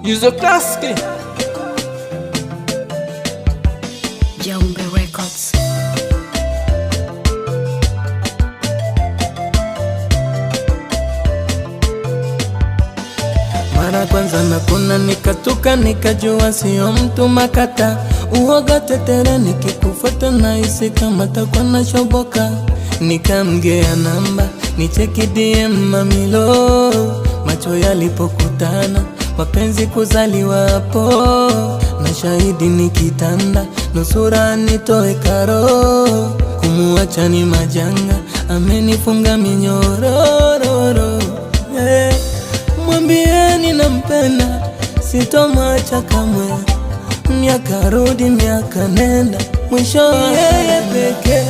Use a classic. Jaumbe Records. Mara kwanza nakuna nikatuka nikajua sio mtu makata. Uoga tetere nikikufuata na isi kama takwa na shoboka. Nikamgea namba nicheki DM mamilo. Macho yalipokutana mapenzi kuzaliwa hapo. Na shahidi nikitanda nusura nitoe karo. Kumuacha ni majanga amenifunga minyororo. Mwambieni nampenda sitomwacha kamwe. Miaka rudi miaka nenda mwisho yeye pekee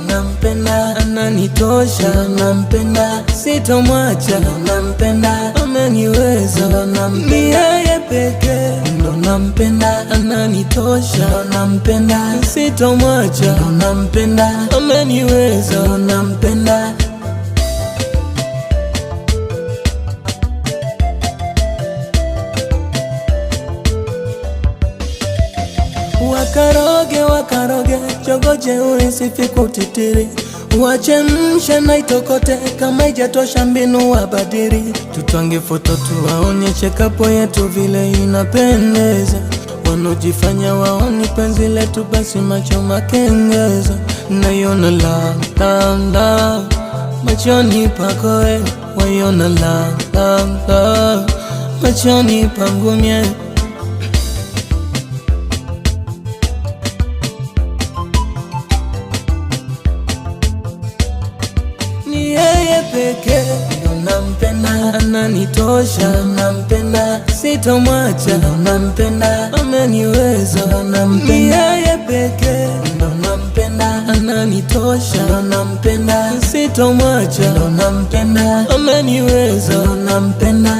nampenda, ananitosha nampenda, sitomwacha nampenda, ameniweza nampenda, yeye pekee ndo nampenda, ananitosha nampenda, sitomwacha nampenda, ameniweza nampenda. Wakaroge wakaroge chogo jeuri sifiku utitiri. Wachemsha na itokote kama ijatosha mbinu wabadiri. Tutwange foto tuwaonyeshe kapo yetu vile inapendeza. Wanojifanya waoni penzi letu basi macho makengeza. Naiona la machoni pakoe. Waiona la machoni pangumye. Yeye pekee ndo nampenda, ananitosha nampenda, sitomwacha nampenda, ameniweza nampenda, yeye pekee ndo nampenda, ananitosha nampenda, sitomwacha nampenda, ameniweza nampenda.